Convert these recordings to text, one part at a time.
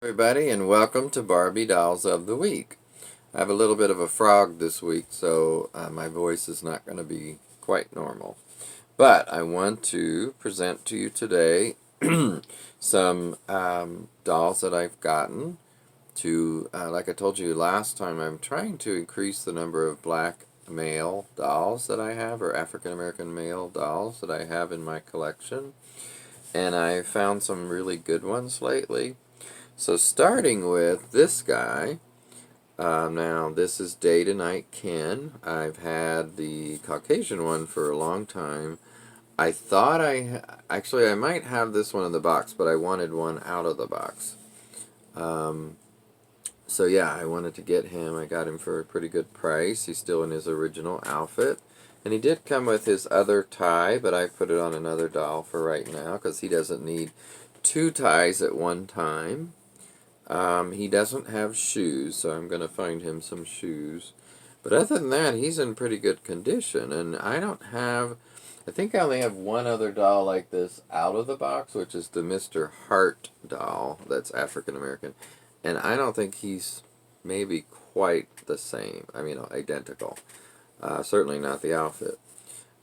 Everybody, and welcome to Barbie Dolls of the Week. I have a little bit of a frog this week, so my voice is not going to be quite normal. But I want to present to you today some dolls that I've gotten to, like I told you last time, I'm trying to increase the number of black male dolls that I have, or African American male dolls that I have in my collection. And I found some really good ones lately. So starting with this guy, now this is Day to Night Ken. I've had the Caucasian one for a long time. I thought actually I might have this one in the box, but I wanted one out of the box. So yeah, I wanted to get him. I got him for a pretty good price. He's still in his original outfit. And he did come with his other tie, but I put it on another doll for right now because he doesn't need two ties at one time. He doesn't have shoes, so I'm going to find him some shoes. But other than that, he's in pretty good condition. And I think I only have one other doll like this out of the box, which is the Mr. Hart doll that's African American. And I don't think he's maybe quite the same. I mean, identical. Certainly not the outfit.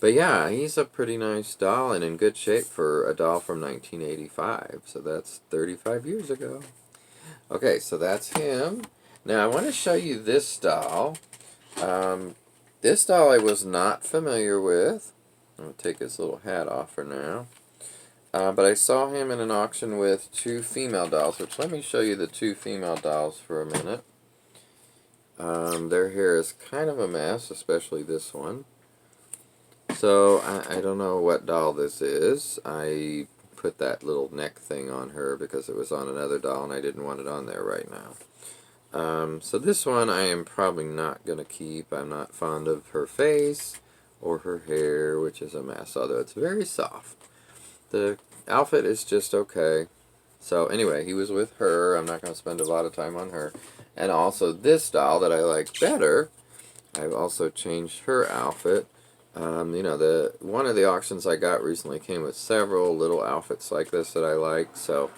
But yeah, he's a pretty nice doll and in good shape for a doll from 1985. So that's 35 years ago. Okay, so that's him. Now I want to show you this doll. This doll I was not familiar with. I'm going to take his little hat off for now. But I saw him in an auction with two female dolls, which let me show you the two female dolls for a minute. Their hair is kind of a mess, especially this one. So I don't know what doll this is. I put that little neck thing on her because it was on another doll and I didn't want it on there right now. So this one I am probably not going to keep. I'm not fond of her face or her hair, which is a mess, although it's very soft. The outfit is just okay. So anyway, he was with her. I'm not going to spend a lot of time on her. And also this doll that I like better, I've also changed her outfit. One of the auctions I got recently came with several little outfits like this that I like. So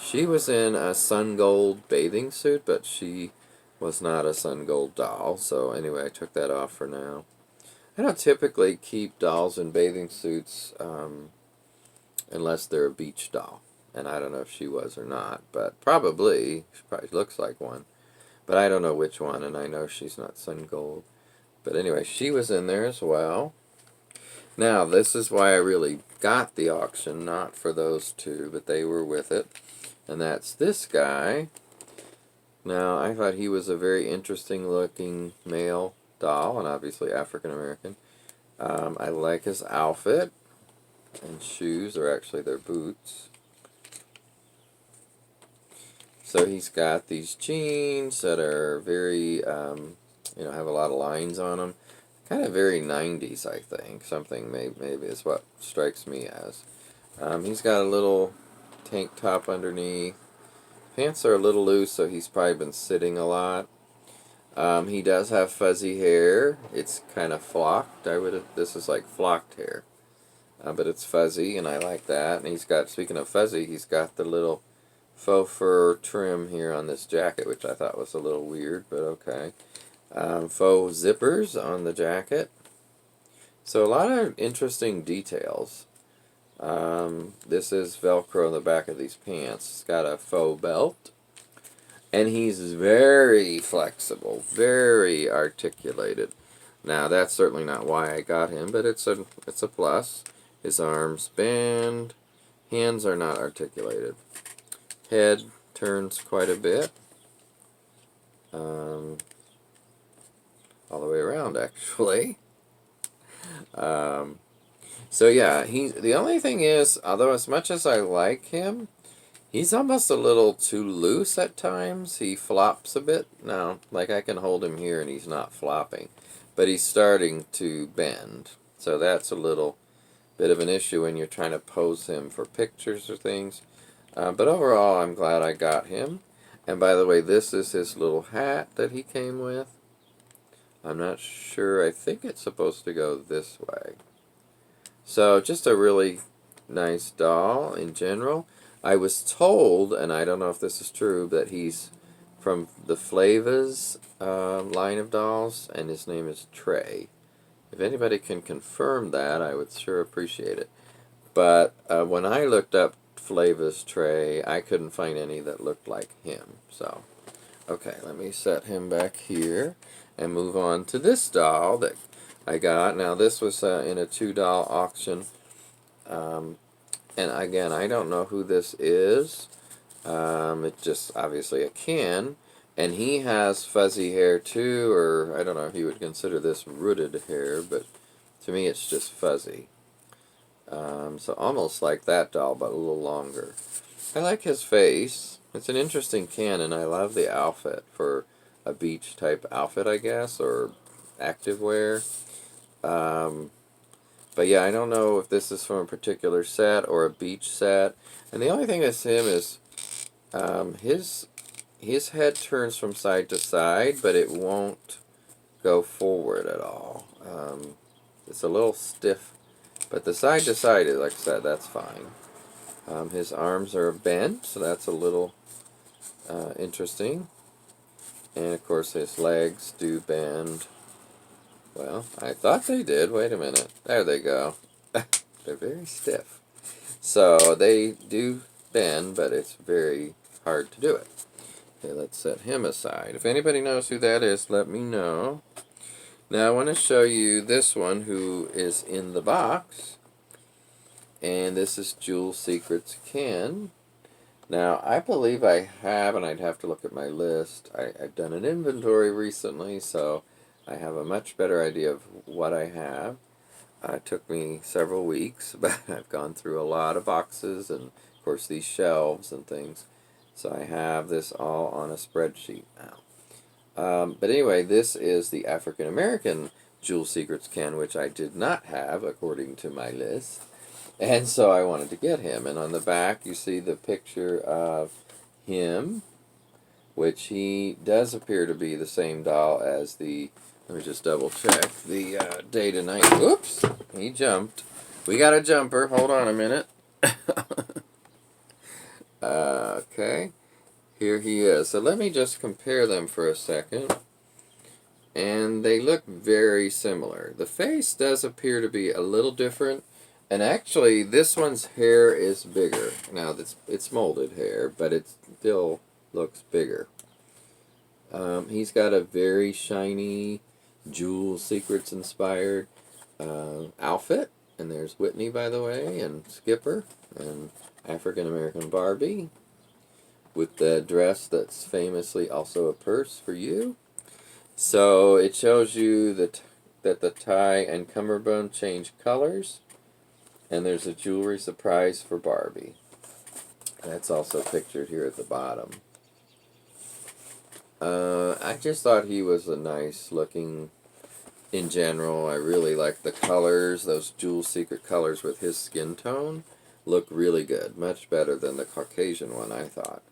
she was in a sun gold bathing suit, but she was not a sun gold doll. So anyway, I took that off for now. I don't typically keep dolls in bathing suits unless they're a beach doll. And I don't know if she was or not, but probably. She probably looks like one. But I don't know which one, and I know she's not sun gold. But anyway, she was in there as well. Now, this is why I really got the auction, not for those two, but they were with it. And that's this guy. Now, I thought he was a very interesting looking male doll, and obviously African American. I like his outfit and shoes, or actually they're boots. So he's got these jeans that are very, have a lot of lines on them. Kind of very 90s, I think. Something maybe is what strikes me as. He's got a little tank top underneath. Pants are a little loose, so he's probably been sitting a lot. He does have fuzzy hair. It's kind of flocked. This is like flocked hair. But it's fuzzy, and I like that. And speaking of fuzzy, he's got the little faux fur trim here on this jacket, which I thought was a little weird, but okay. Faux zippers on the jacket. So a lot of interesting details. This is Velcro on the back of these pants. It's got a faux belt. And he's very flexible, very articulated. Now, that's certainly not why I got him, but it's a plus. His arms bend. Hands are not articulated. Head turns quite a bit. All the way around, actually. So yeah, the only thing is, although as much as I like him, he's almost a little too loose at times. He flops a bit. Now, like I can hold him here and he's not flopping, but he's starting to bend. So that's a little bit of an issue when you're trying to pose him for pictures or things. But overall, I'm glad I got him. And by the way, this is his little hat that he came with. I'm not sure. I think it's supposed to go this way. So just a really nice doll in general. I was told, and I don't know if this is true, that he's from the Flavas line of dolls, and his name is Trey. If anybody can confirm that, I would sure appreciate it. But when I looked up Flavas Trey, I couldn't find any that looked like him. So, okay, let me set him back here and move on to this doll that I got. Now, this was in a $2 auction. And again, I don't know who this is. It's just obviously a Ken. And he has fuzzy hair too, or I don't know if you would consider this rooted hair, but to me it's just fuzzy. So almost like that doll, but a little longer. I like his face. It's an interesting Ken, and I love the outfit for a beach type outfit, I guess, or active wear. But yeah, I don't know if this is from a particular set or a beach set. And the only thing that's him is his head turns from side to side, but it won't go forward at all. It's a little stiff, but the side to side is, like I said, that's fine. His arms are bent, so that's a little interesting. And of course his legs do bend. Well, I thought they did. Wait a minute. There they go. They're very stiff. So they do bend, but it's very hard to do it. Okay, let's set him aside. If anybody knows who that is, let me know. Now I want to show you this one who is in the box. And this is Jewel Secrets Ken. Now, I believe I have, and I'd have to look at my list. I've done an inventory recently, so I have a much better idea of what I have. It took me several weeks, but I've gone through a lot of boxes and, of course, these shelves and things. So I have this all on a spreadsheet now. But anyway, this is the African American Jewel Secrets Ken, which I did not have according to my list. And so I wanted to get him. And on the back, you see the picture of him, which he does appear to be the same doll as the, let me just double check, the day to night. Oops, he jumped. We got a jumper. Hold on a minute. Okay, here he is. So let me just compare them for a second. And they look very similar. The face does appear to be a little different. And actually, this one's hair is bigger. Now, it's molded hair, but it still looks bigger. He's got a very shiny, Jewel Secrets inspired outfit. And there's Whitney, by the way, and Skipper, and African American Barbie, with the dress that's famously also a purse for you. So it shows you that the tie and cummerbund change colors. And there's a jewelry surprise for Barbie. That's also pictured here at the bottom. I just thought he was a nice looking, in general. I really like the colors. Those Jewel Secret colors with his skin tone look really good. Much better than the Caucasian one, I thought.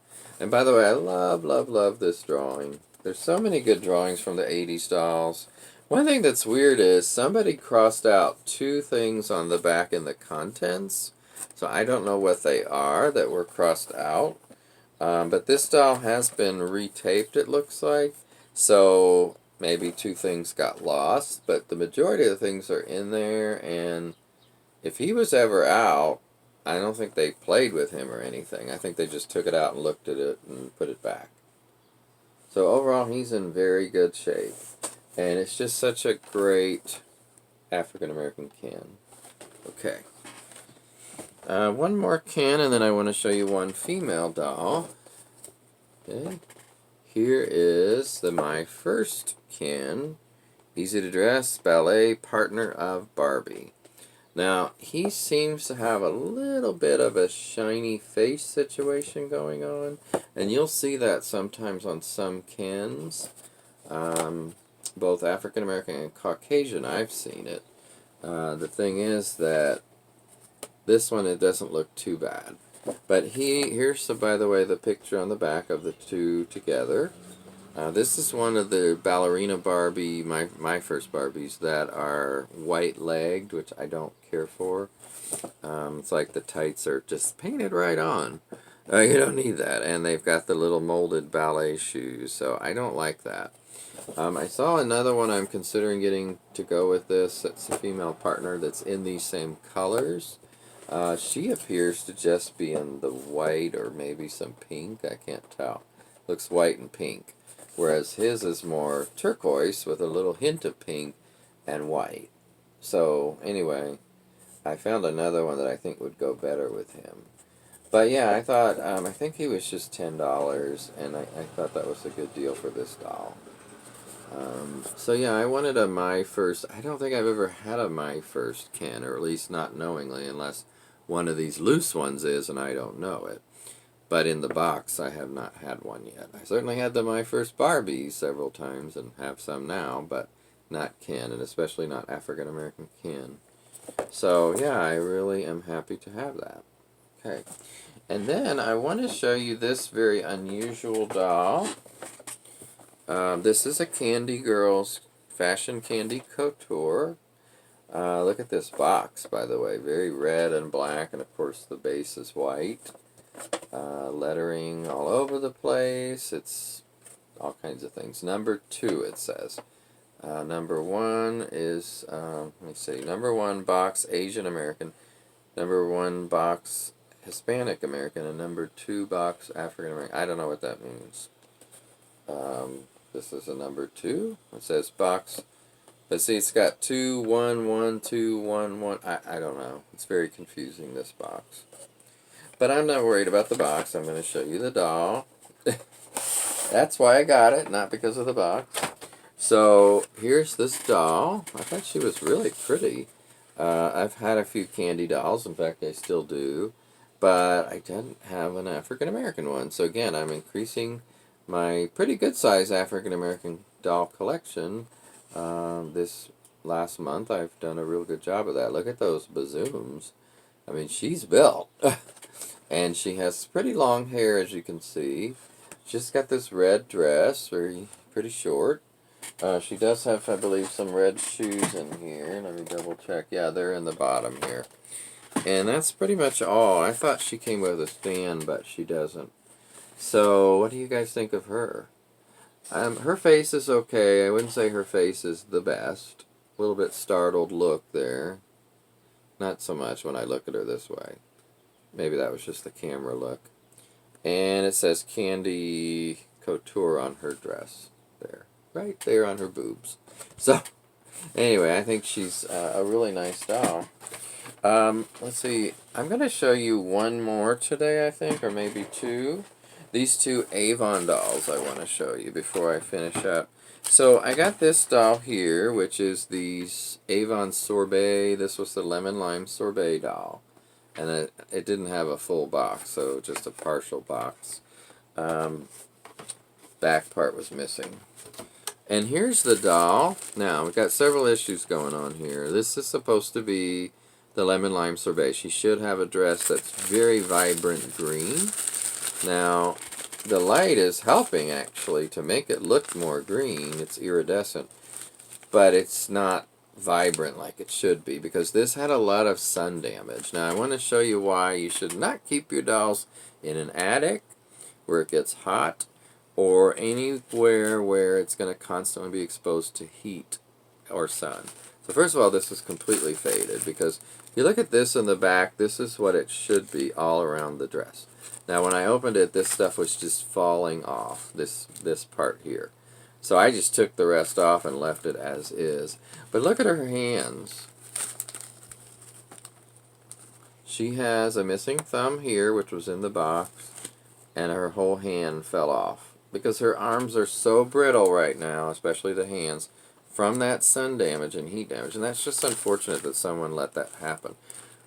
And by the way, I love, love, love this drawing. There's so many good drawings from the 80s dolls. One thing that's weird is somebody crossed out two things on the back in the contents. So I don't know what they are that were crossed out. But this doll has been retaped, it looks like. So maybe two things got lost. But the majority of the things are in there. And if he was ever out, I don't think they played with him or anything. I think they just took it out and looked at it and put it back. So overall, he's in very good shape. And it's just such a great African American Ken. Okay. One more Ken, and then I want to show you one female doll. Okay. Here is my first Ken. Easy to dress, ballet partner of Barbie. Now, he seems to have a little bit of a shiny face situation going on. And you'll see that sometimes on some Kens. Both African American and Caucasian, I've seen it. The thing is that this one, it doesn't look too bad. But here's, by the way, the picture on the back of the two together. This is one of the Ballerina Barbie, my first Barbies, that are white-legged, which I don't care for. It's like the tights are just painted right on. You don't need that. And they've got the little molded ballet shoes, so I don't like that. I saw another one I'm considering getting to go with this. It's a female partner that's in these same colors. She appears to just be in the white or maybe some pink. I can't tell. Looks white and pink. Whereas his is more turquoise with a little hint of pink and white. So, anyway, I found another one that I think would go better with him. But yeah, I thought, I think he was just $10, and I thought that was a good deal for this doll. So yeah, I wanted a My First. I don't think I've ever had a My First Ken, or at least not knowingly, unless one of these loose ones is and I don't know it. But in the box, I have not had one yet. I certainly had the My First Barbie several times and have some now, but not Ken, and especially not African American Ken. So yeah, I really am happy to have that. Okay. And then I want to show you this very unusual doll. This is a Candy Girls Fashion Candy Couture. Look at this box, by the way. Very red and black, and of course the base is white. Lettering all over the place. It's all kinds of things. Number 2, it says. Number 1 is, let me see, number 1 box Asian American, number 1 box Hispanic American, and number 2 box African American. I don't know what that means. This is a number 2. It says box. Let's see, it's got 2, 1, 1, 2, 1, 1. I don't know. It's very confusing, this box. But I'm not worried about the box. I'm going to show you the doll. That's why I got it, not because of the box. So here's this doll. I thought she was really pretty. I've had a few candy dolls. In fact, I still do. But I didn't have an African American one. So again, I'm increasing my pretty good size African American doll collection. This last month I've done a real good job of that. Look at those bazooms. I mean, she's built. And she has pretty long hair, as you can see. She's got this red dress, pretty short. She does have, I believe, some red shoes in here. Let me double check. Yeah, they're in the bottom here. And that's pretty much all. I thought she came with a stand, but she doesn't. So, what do you guys think of her? Her face is okay. I wouldn't say her face is the best. A little bit startled look there. Not so much when I look at her this way. Maybe that was just the camera look. And it says Candy Couture on her dress. There. Right there on her boobs. So, anyway, I think she's a really nice doll. Let's see. I'm going to show you one more today, I think, or maybe 2. These 2 Avon dolls I want to show you before I finish up. So I got this doll here, which is the Avon Sorbet. This was the Lemon Lime Sorbet doll. And it didn't have a full box, so just a partial box. Back part was missing. And here's the doll. Now, we've got several issues going on here. This is supposed to be the Lemon Lime Sorbet. She should have a dress that's very vibrant green. Now, the light is helping, actually, to make it look more green. It's iridescent. But it's not vibrant like it should be, because this had a lot of sun damage. Now, I want to show you why you should not keep your dolls in an attic where it gets hot, or anywhere where it's going to constantly be exposed to heat or sun. So first of all, this is completely faded, because if you look at this in the back, this is what it should be all around the dress. Now, when I opened it, this stuff was just falling off, this part here. So I just took the rest off and left it as is. But look at her hands. She has a missing thumb here, which was in the box, and her whole hand fell off. Because her arms are so brittle right now, especially the hands, from that sun damage and heat damage. And that's just unfortunate that someone let that happen.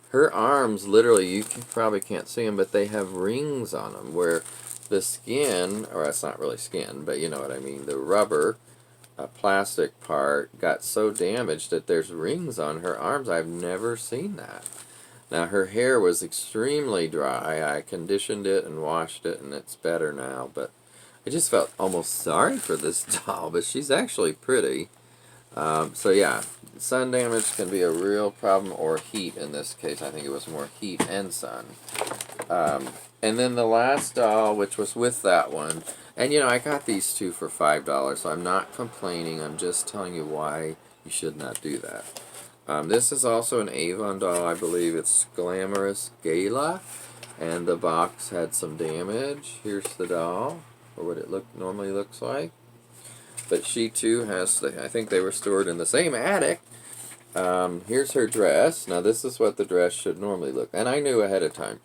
Her arms, literally, you probably can't see them, but they have rings on them where the skin, or it's not really skin, but you know what I mean, the rubber, plastic part got so damaged that there's rings on her arms. I've never seen that. Now, her hair was extremely dry. I conditioned it and washed it, and it's better now, but I just felt almost sorry for this doll, but she's actually pretty. So yeah, sun damage can be a real problem, or heat in this case. I think it was more heat and sun. And then the last doll, which was with that one, and I got these two for $5, so I'm not complaining. I'm just telling you why you should not do that. This is also an Avon doll. I believe it's Glamorous Gala, and the box had some damage. Here's the doll, or what it normally looks like. But she too has, I think they were stored in the same attic. Here's her dress. Now this is what the dress should normally look, and I knew ahead of time.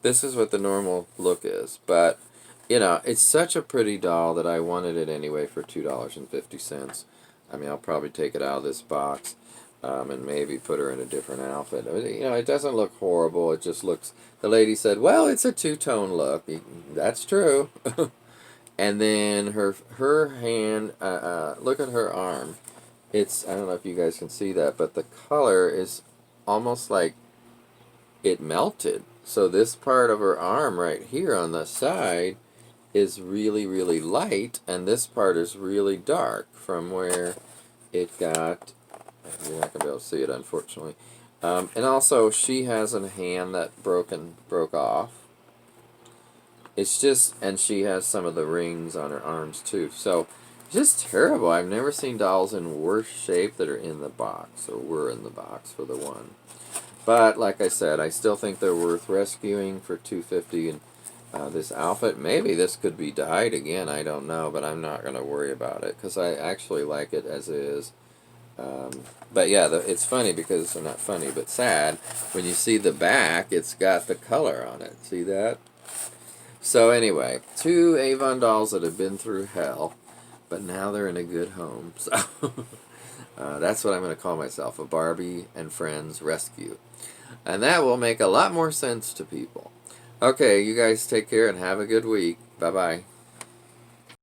This is what the normal look is, but it's such a pretty doll that I wanted it anyway for $2.50. I mean, I'll probably take it out of this box and maybe put her in a different outfit. It doesn't look horrible. It just looks. The lady said, "Well, it's a two-tone look." That's true. And then her hand. Look at her arm. I don't know if you guys can see that, but the color is almost like it melted. So this part of her arm right here on the side is really, really light, and this part is really dark from where it got. You're not going to be able to see it, unfortunately. And also, she has a hand that broke off. It's just, and she has some of the rings on her arms too. So, just terrible. I've never seen dolls in worse shape that are in the box, or were in the box for the one. But like I said, I still think they're worth rescuing for $2.50. And this outfit, maybe this could be dyed again. I don't know, but I'm not going to worry about it because I actually like it as is. But yeah, it's funny because, well, not funny, but sad. When you see the back, it's got the color on it. See that? So anyway, two Avon dolls that have been through hell, but now they're in a good home. So that's what I'm going to call myself, a Barbie and Friends Rescue. And that will make a lot more sense to people. Okay, you guys take care and have a good week. Bye-bye.